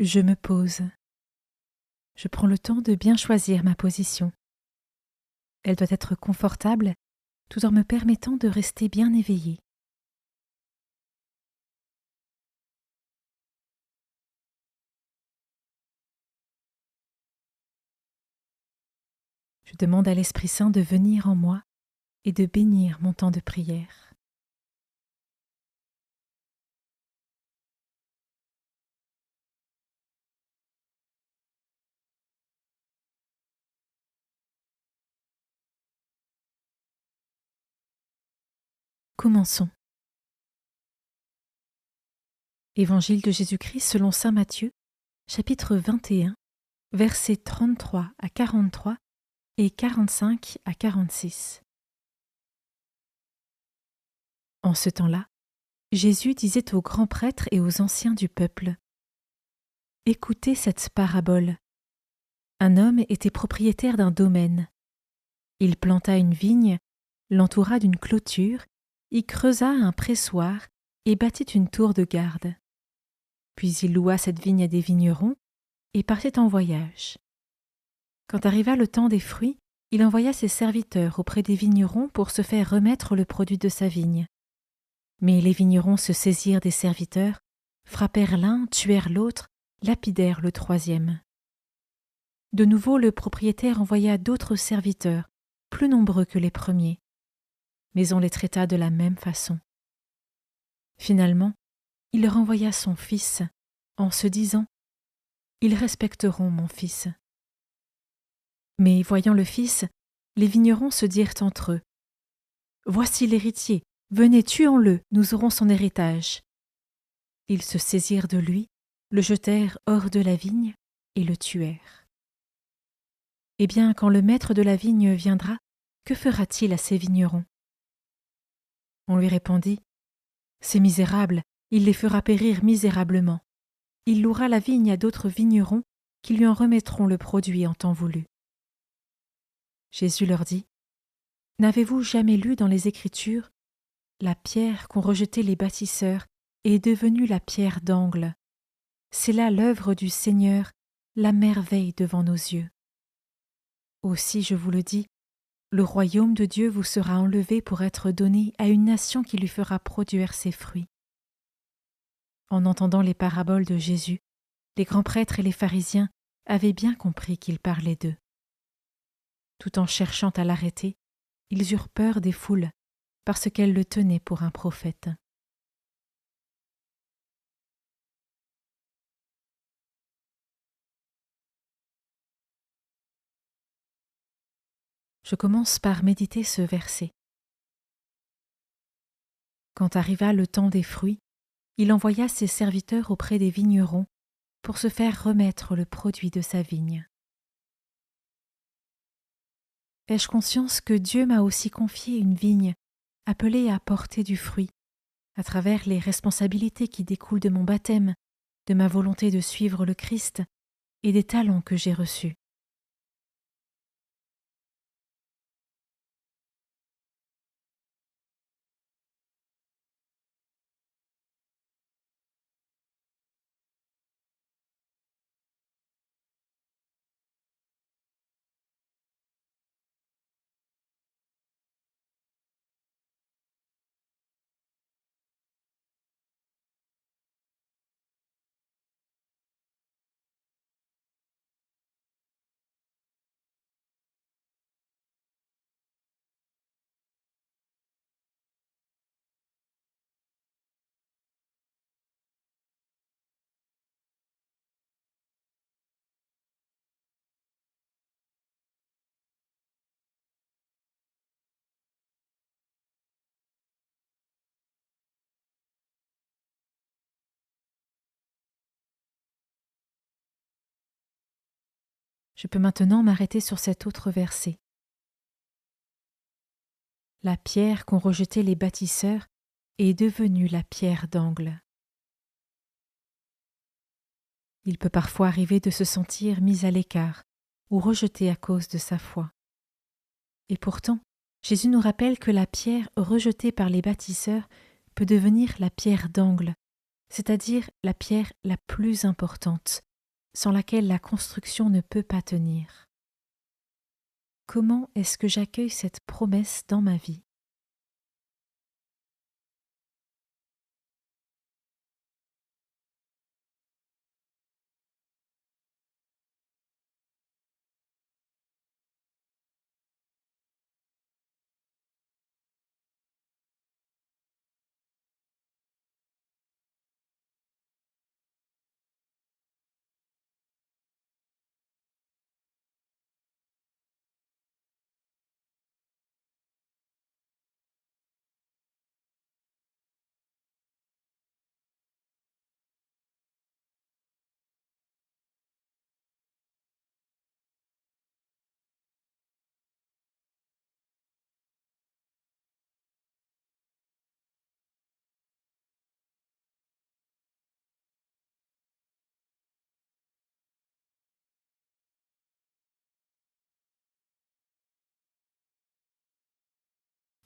Je me pose. Je prends le temps de bien choisir ma position. Elle doit être confortable tout en me permettant de rester bien éveillée. Je demande à l'Esprit Saint de venir en moi et de bénir mon temps de prière. Commençons. Évangile de Jésus-Christ selon saint Matthieu, chapitre 21, versets 33 à 43 et 45 à 46. En ce temps-là, Jésus disait aux grands prêtres et aux anciens du peuple : « Écoutez cette parabole. Un homme était propriétaire d'un domaine. Il planta une vigne, l'entoura d'une clôture, y creusa un pressoir et bâtit une tour de garde. Puis il loua cette vigne à des vignerons et partit en voyage. Quand arriva le temps des fruits, il envoya ses serviteurs auprès des vignerons pour se faire remettre le produit de sa vigne. Mais les vignerons se saisirent des serviteurs, frappèrent l'un, tuèrent l'autre, lapidèrent le troisième. De nouveau, le propriétaire envoya d'autres serviteurs, plus nombreux que les premiers, mais on les traita de la même façon. Finalement, il leur envoya son fils, en se disant : « Ils respecteront mon fils. » Mais voyant le fils, les vignerons se dirent entre eux : « Voici l'héritier, venez, tuons-le, nous aurons son héritage. » Ils se saisirent de lui, le jetèrent hors de la vigne et le tuèrent. Eh bien, quand le maître de la vigne viendra, que fera-t-il à ces vignerons ? On lui répondit : « Ces misérables, il les fera périr misérablement. Il louera la vigne à d'autres vignerons qui lui en remettront le produit en temps voulu. » Jésus leur dit : « N'avez-vous jamais lu dans les Écritures : la pierre qu'ont rejetée les bâtisseurs est devenue la pierre d'angle. C'est là l'œuvre du Seigneur, la merveille devant nos yeux. Aussi, je vous le dis, le royaume de Dieu vous sera enlevé pour être donné à une nation qui lui fera produire ses fruits. » En entendant les paraboles de Jésus, les grands prêtres et les pharisiens avaient bien compris qu'il parlait d'eux. Tout en cherchant à l'arrêter, ils eurent peur des foules, parce qu'elles le tenaient pour un prophète. Je commence par méditer ce verset. Quand arriva le temps des fruits, il envoya ses serviteurs auprès des vignerons pour se faire remettre le produit de sa vigne. Ai-je conscience que Dieu m'a aussi confié une vigne, appelée à porter du fruit, à travers les responsabilités qui découlent de mon baptême, de ma volonté de suivre le Christ et des talents que j'ai reçus. Je peux maintenant m'arrêter sur cet autre verset. La pierre qu'ont rejetée les bâtisseurs est devenue la pierre d'angle. Il peut parfois arriver de se sentir mis à l'écart ou rejeté à cause de sa foi. Et pourtant, Jésus nous rappelle que la pierre rejetée par les bâtisseurs peut devenir la pierre d'angle, c'est-à-dire la pierre la plus importante, sans laquelle la construction ne peut pas tenir. Comment est-ce que j'accueille cette promesse dans ma vie?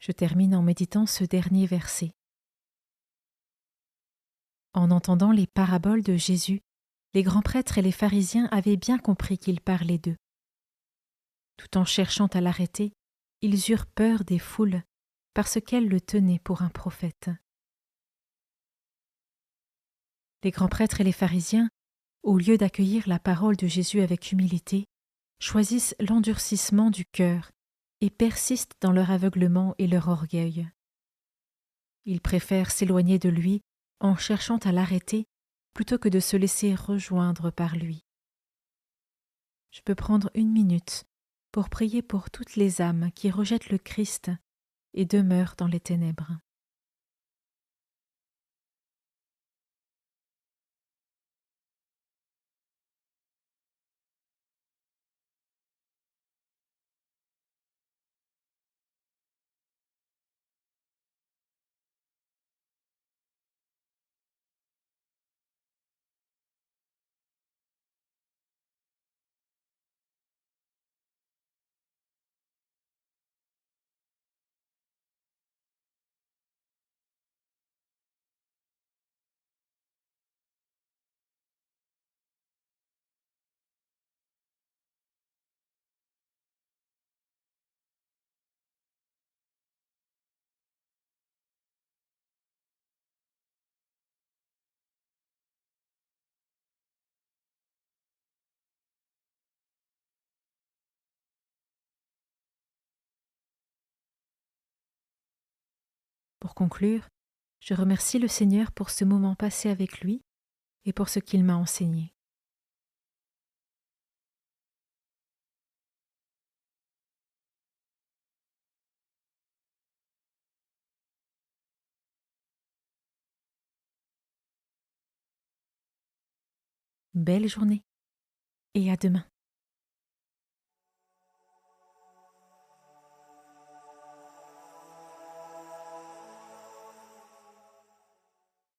Je termine en méditant ce dernier verset. En entendant les paraboles de Jésus, les grands prêtres et les pharisiens avaient bien compris qu'il parlait d'eux. Tout en cherchant à l'arrêter, ils eurent peur des foules, parce qu'elles le tenaient pour un prophète. Les grands prêtres et les pharisiens, au lieu d'accueillir la parole de Jésus avec humilité, choisissent l'endurcissement du cœur et persistent dans leur aveuglement et leur orgueil. Ils préfèrent s'éloigner de lui en cherchant à l'arrêter plutôt que de se laisser rejoindre par lui. Je peux prendre 1 minute pour prier pour toutes les âmes qui rejettent le Christ et demeurent dans les ténèbres. Pour conclure, je remercie le Seigneur pour ce moment passé avec lui et pour ce qu'il m'a enseigné. Belle journée et à demain.